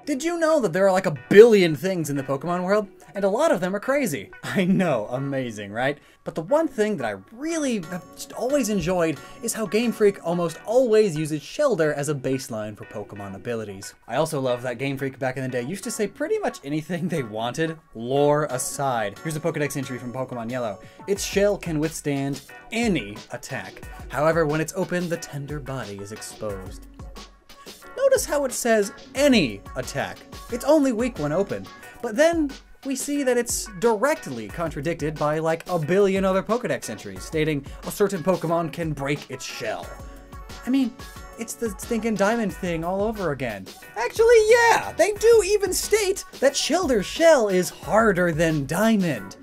Did you know that there are like a billion things in the Pokemon world? And a lot of them are crazy. I know, amazing, right? But the one thing that I really have just always enjoyed is how Game Freak almost always uses Shellder as a baseline for Pokemon abilities. I also love that Game Freak back in the day used to say pretty much anything they wanted, lore aside. Here's a Pokedex entry from Pokemon Yellow. Its shell can withstand any attack. However, when it's open, the tender body is exposed. Notice how it says any attack. It's only weak when opened. But then we see that it's directly contradicted by like a billion other Pokedex entries stating a certain Pokemon can break its shell. I mean, it's the stinking diamond thing all over again. Actually, yeah, they do even state that Shellder's shell is harder than diamond.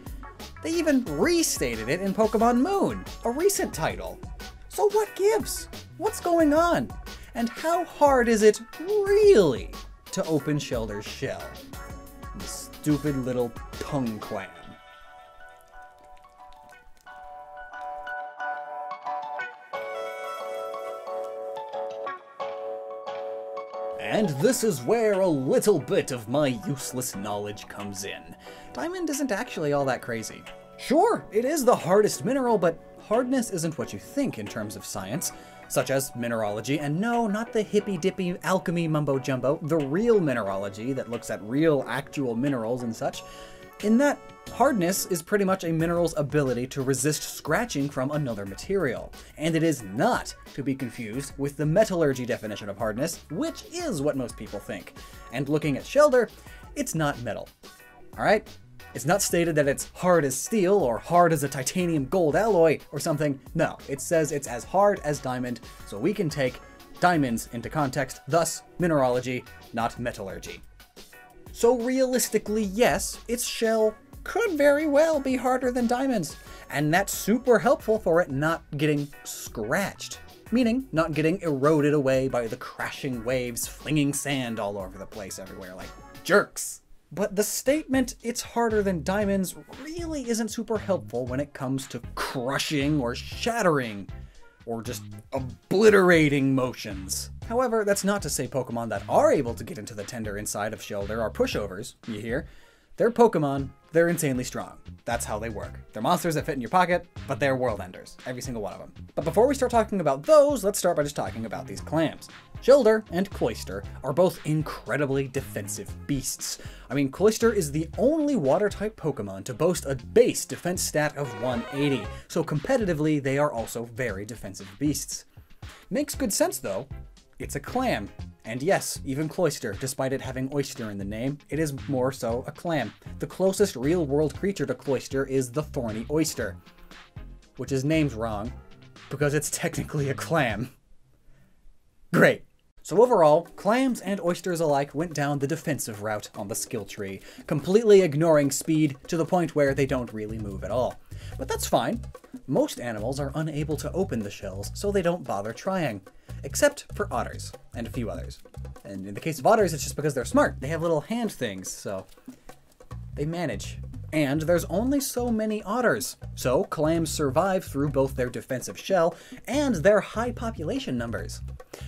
They even restated it in Pokemon Moon, a recent title. So what gives? What's going on? And how hard is it really to open Shellder's shell? This stupid little tongue clam. And this is where a little bit of my useless knowledge comes in. Diamond isn't actually all that crazy. Sure, it is the hardest mineral, but hardness isn't what you think in terms of science, such as mineralogy, and no, not the hippy-dippy alchemy mumbo-jumbo, the real mineralogy that looks at real, actual minerals and such. In that, hardness is pretty much a mineral's ability to resist scratching from another material, and it is not to be confused with the metallurgy definition of hardness, which is what most people think. And looking at Shellder, it's not metal. Alright? It's not stated that it's hard as steel or hard as a titanium gold alloy or something. No, it says it's as hard as diamond, so we can take diamonds into context, thus mineralogy, not metallurgy. So realistically, yes, its shell could very well be harder than diamonds, and that's super helpful for it not getting scratched, meaning not getting eroded away by the crashing waves flinging sand all over the place everywhere like jerks. But the statement, it's harder than diamonds, really isn't super helpful when it comes to crushing or shattering, or just obliterating motions. However, that's not to say Pokemon that are able to get into the tender inside of Shellder are pushovers, you hear? They're Pokemon, they're insanely strong. That's how they work. They're monsters that fit in your pocket, but they're world enders, every single one of them. But before we start talking about those, let's start by just talking about these clams. Shellder and Cloyster are both incredibly defensive beasts. I mean, Cloyster is the only water-type Pokemon to boast a base defense stat of 180, so competitively they are also very defensive beasts. Makes good sense though. It's a clam. And yes, even Cloyster, despite it having oyster in the name, it is more so a clam. The closest real-world creature to Cloyster is the thorny oyster, which is named wrong, because it's technically a clam. Great. So overall, clams and oysters alike went down the defensive route on the skill tree, completely ignoring speed to the point where they don't really move at all. But that's fine. Most animals are unable to open the shells, so they don't bother trying. Except for otters, and a few others. And in the case of otters, it's just because they're smart. They have little hand things, so they manage. And there's only so many otters, so clams survive through both their defensive shell and their high population numbers.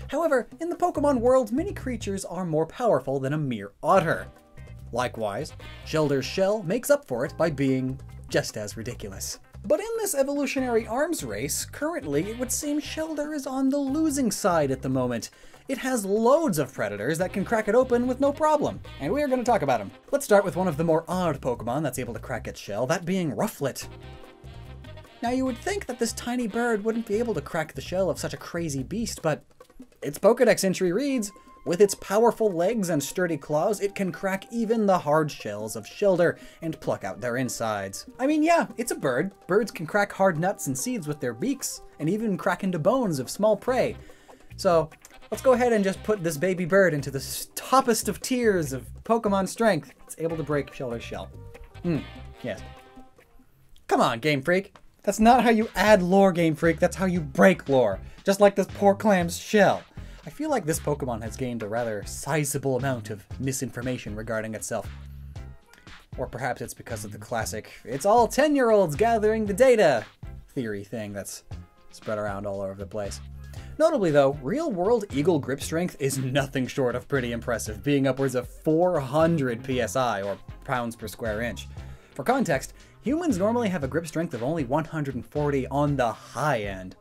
However, in the Pokemon world, many creatures are more powerful than a mere otter. Likewise, Shellder's shell makes up for it by being just as ridiculous. But in this evolutionary arms race, currently it would seem Shellder is on the losing side at the moment. It has loads of predators that can crack it open with no problem, and we are going to talk about them. Let's start with one of the more odd Pokemon that's able to crack its shell, that being Rufflet. Now you would think that this tiny bird wouldn't be able to crack the shell of such a crazy beast, but its Pokedex entry reads, with its powerful legs and sturdy claws, it can crack even the hard shells of Shellder and pluck out their insides. I mean, yeah, it's a bird. Birds can crack hard nuts and seeds with their beaks, and even crack into bones of small prey. So, let's go ahead and just put this baby bird into the toppest of tiers of Pokemon strength. It's able to break Shellder's shell. Yes. Come on, Game Freak. That's not how you add lore, Game Freak. That's how you break lore. Just like this poor clam's shell. I feel like this Pokemon has gained a rather sizable amount of misinformation regarding itself. Or perhaps it's because of the classic, it's all 10-year-olds gathering the data theory thing that's spread around all over the place. Notably though, real-world eagle grip strength is nothing short of pretty impressive, being upwards of 400 psi, or pounds per square inch. For context, humans normally have a grip strength of only 140 on the high end,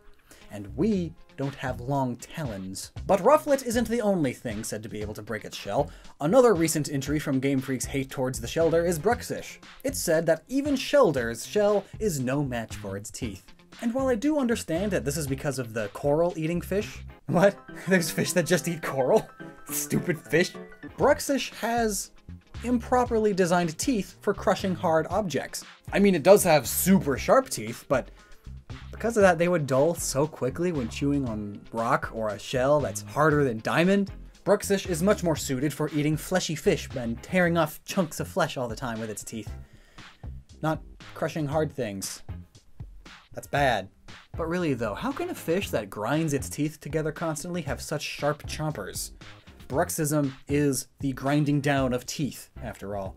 and we don't have long talons. But Rufflet isn't the only thing said to be able to break its shell. Another recent entry from Game Freak's hate towards the Shellder is Bruxish. It's said that even Shellder's shell is no match for its teeth. And while I do understand that this is because of the coral-eating fish... What? There's fish that just eat coral? Stupid fish. Bruxish has improperly designed teeth for crushing hard objects. I mean, it does have super sharp teeth, but because of that, they would dull so quickly when chewing on rock or a shell that's harder than diamond. Bruxish is much more suited for eating fleshy fish and tearing off chunks of flesh all the time with its teeth. Not crushing hard things. That's bad. But really though, how can a fish that grinds its teeth together constantly have such sharp chompers? Bruxism is the grinding down of teeth, after all.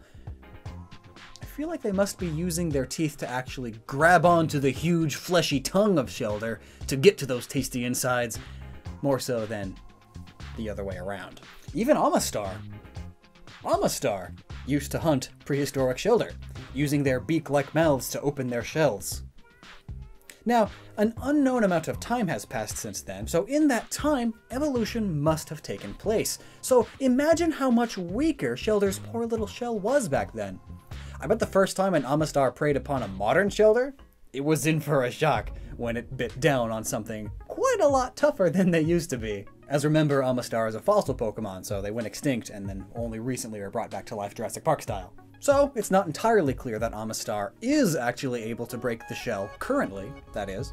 I feel like they must be using their teeth to actually grab onto the huge fleshy tongue of Shellder to get to those tasty insides, more so than the other way around. Even Amistar used to hunt prehistoric Shellder, using their beak-like mouths to open their shells. Now, an unknown amount of time has passed since then, so in that time, evolution must have taken place. So imagine how much weaker Shellder's poor little shell was back then. I bet the first time an Amistar preyed upon a modern Shellder, it was in for a shock when it bit down on something quite a lot tougher than they used to be. As remember, Amistar is a fossil Pokemon, so they went extinct and then only recently were brought back to life Jurassic Park style. So, it's not entirely clear that Amistar is actually able to break the shell, currently, that is.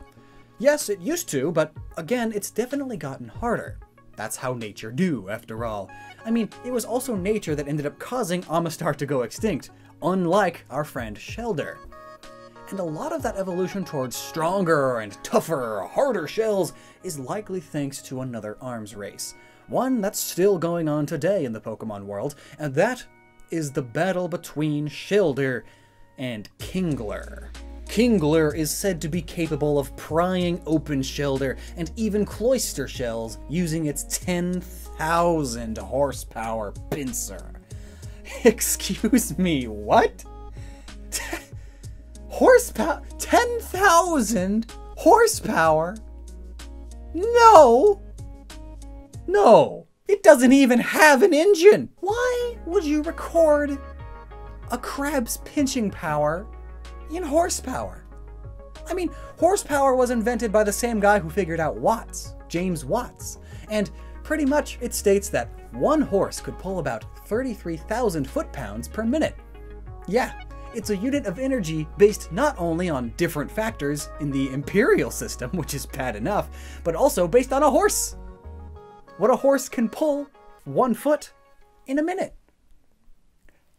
Yes, it used to, but again, it's definitely gotten harder. That's how nature do, after all. I mean, it was also nature that ended up causing Amistar to go extinct, unlike our friend Shellder. And a lot of that evolution towards stronger and tougher, harder shells is likely thanks to another arms race. One that's still going on today in the Pokemon world, and that is the battle between Shellder and Kingler. Kingler is said to be capable of prying open Shellder and even Cloyster shells using its 10,000 horsepower pincer. Excuse me, what? Horsepower? 10,000 horsepower? No! No! It doesn't even have an engine! Why would you record a crab's pinching power in horsepower? I mean, horsepower was invented by the same guy who figured out watts, James Watts. And pretty much it states that one horse could pull about 33,000 foot-pounds per minute. Yeah, it's a unit of energy based not only on different factors in the imperial system, which is bad enough, but also based on a horse. What a horse can pull 1 foot in a minute.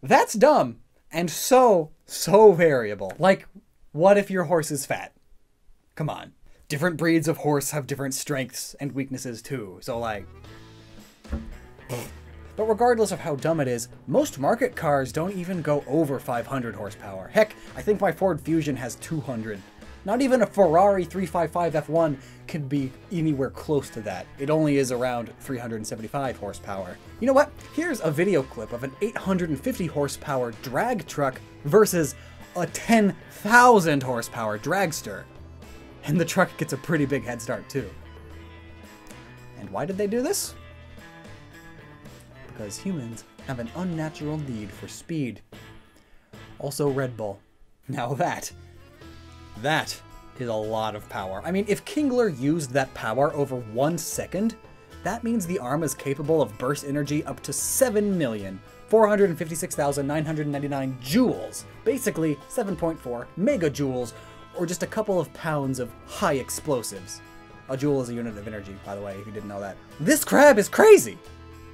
That's dumb and so variable. Like, what if your horse is fat? Come on. Different breeds of horse have different strengths and weaknesses too, so like... But regardless of how dumb it is, most market cars don't even go over 500 horsepower. Heck, I think my Ford Fusion has 200. Not even a Ferrari 355 F1 can be anywhere close to that. It only is around 375 horsepower. You know what? Here's a video clip of an 850 horsepower drag truck versus a 10,000 horsepower dragster. And the truck gets a pretty big head start too. And why did they do this? Because humans have an unnatural need for speed. Also Red Bull. Now that is a lot of power. I mean, if Kingler used that power over 1 second, that means the arm is capable of burst energy up to 7,456,999 joules. Basically, 7.4 megajoules, or just a couple of pounds of high explosives. A joule is a unit of energy, by the way, if you didn't know that. This crab is crazy!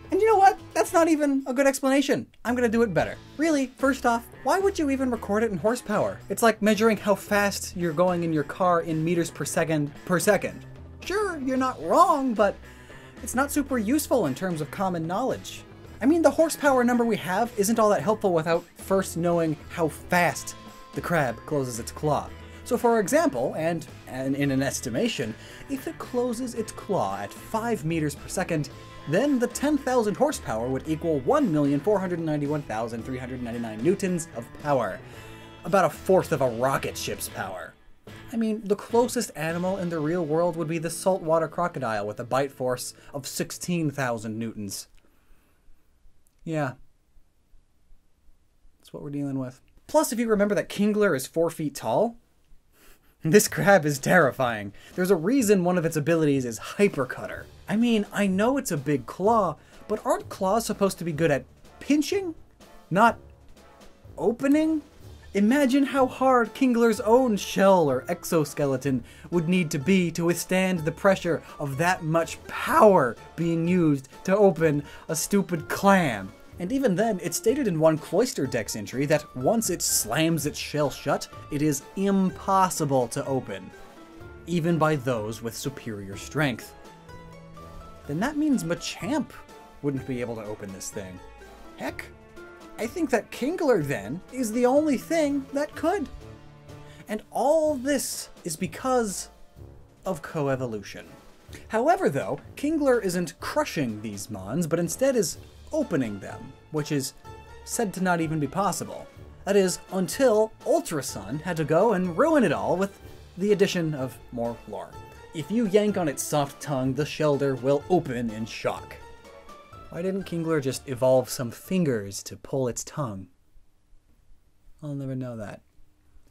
And you know what? That's not even a good explanation. I'm gonna do it better. Really, first off, why would you even record it in horsepower? It's like measuring how fast you're going in your car in meters per second. Sure, you're not wrong, but it's not super useful in terms of common knowledge. I mean, the horsepower number we have isn't all that helpful without first knowing how fast the crab closes its claw. So for example, and in an estimation, if it closes its claw at 5 meters per second, then the 10,000 horsepower would equal 1,491,399 newtons of power. About a fourth of a rocket ship's power. I mean, the closest animal in the real world would be the saltwater crocodile with a bite force of 16,000 newtons. Yeah. That's what we're dealing with. Plus, if you remember that Kingler is 4 feet tall, this crab is terrifying. There's a reason one of its abilities is Hypercutter. I mean, I know it's a big claw, but aren't claws supposed to be good at pinching? Not opening? Imagine how hard Kingler's own shell or exoskeleton would need to be to withstand the pressure of that much power being used to open a stupid clam. And even then, it's stated in one Cloyster dex entry that once it slams its shell shut, it is impossible to open, even by those with superior strength. Then that means Machamp wouldn't be able to open this thing. Heck, I think that Kingler then is the only thing that could. And all this is because of coevolution. However though, Kingler isn't crushing these mons, but instead is opening them, which is said to not even be possible. That is, until Ultrasun had to go and ruin it all with the addition of more lore. If you yank on its soft tongue, the Shellder will open in shock. Why didn't Kingler just evolve some fingers to pull its tongue? I'll never know that.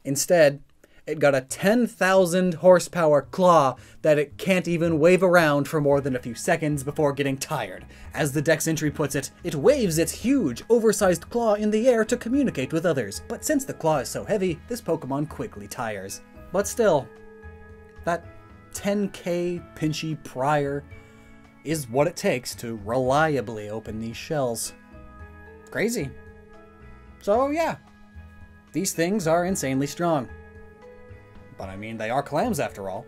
Instead, it got a 10,000 horsepower claw that it can't even wave around for more than a few seconds before getting tired. As the dex entry puts it, it waves its huge, oversized claw in the air to communicate with others. But since the claw is so heavy, this Pokemon quickly tires. But still, that 10k pinchy prior is what it takes to reliably open these shells. Crazy. So yeah, these things are insanely strong. But I mean, they are clams after all.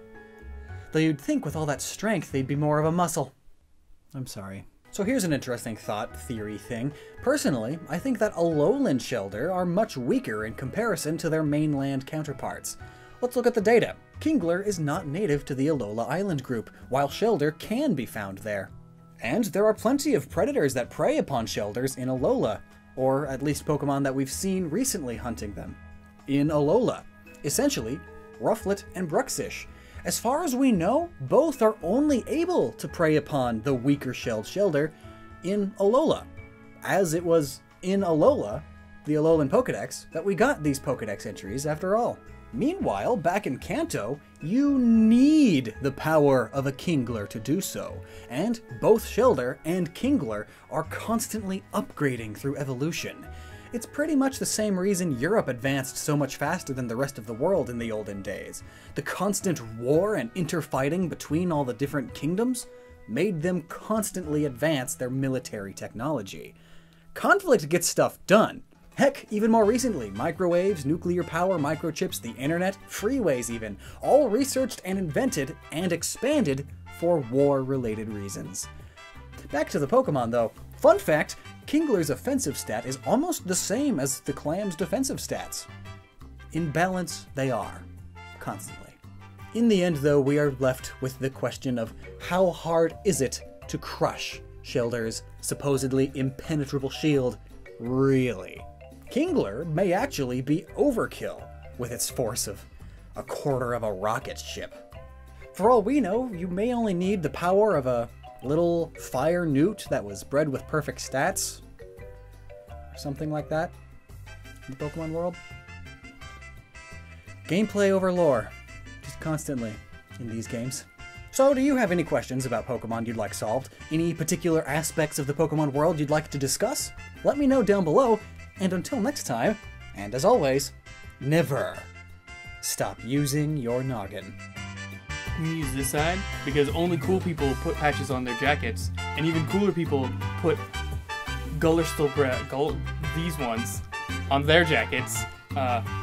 Though you'd think with all that strength they'd be more of a muscle. I'm sorry. So here's an interesting thought theory thing. Personally, I think that Alolan Shellder are much weaker in comparison to their mainland counterparts. Let's look at the data. Kingler is not native to the Alola Island group, while Shellder can be found there. And there are plenty of predators that prey upon Shelders in Alola, or at least Pokemon that we've seen recently hunting them in Alola. Essentially, Rufflet and Bruxish. As far as we know, both are only able to prey upon the weaker shelled Shellder in Alola, as it was in Alola, the Alolan Pokedex, that we got these Pokedex entries after all. Meanwhile, back in Kanto, you need the power of a Kingler to do so, and both Shellder and Kingler are constantly upgrading through evolution. It's pretty much the same reason Europe advanced so much faster than the rest of the world in the olden days. The constant war and interfighting between all the different kingdoms made them constantly advance their military technology. Conflict gets stuff done. Heck, even more recently, microwaves, nuclear power, microchips, the internet, freeways even, all researched and invented and expanded for war-related reasons. Back to the Pokemon though. Fun fact, Kingler's offensive stat is almost the same as the clam's defensive stats. In balance, they are. Constantly. In the end, though, we are left with the question of how hard is it to crush Shellder's supposedly impenetrable shield, really? Kingler may actually be overkill with its force of a quarter of a rocket ship. For all we know, you may only need the power of a little fire newt that was bred with perfect stats, or something like that, in the Pokemon world. Gameplay over lore, just constantly in these games. So do you have any questions about Pokemon you'd like solved? Any particular aspects of the Pokemon world you'd like to discuss? Let me know down below, and until next time, and as always, never stop using your noggin. I'm gonna use this side because only cool people put patches on their jackets, and even cooler people put these ones on their jackets.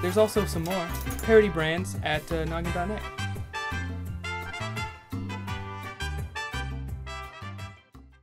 There's also some more parody brands at noggin.net.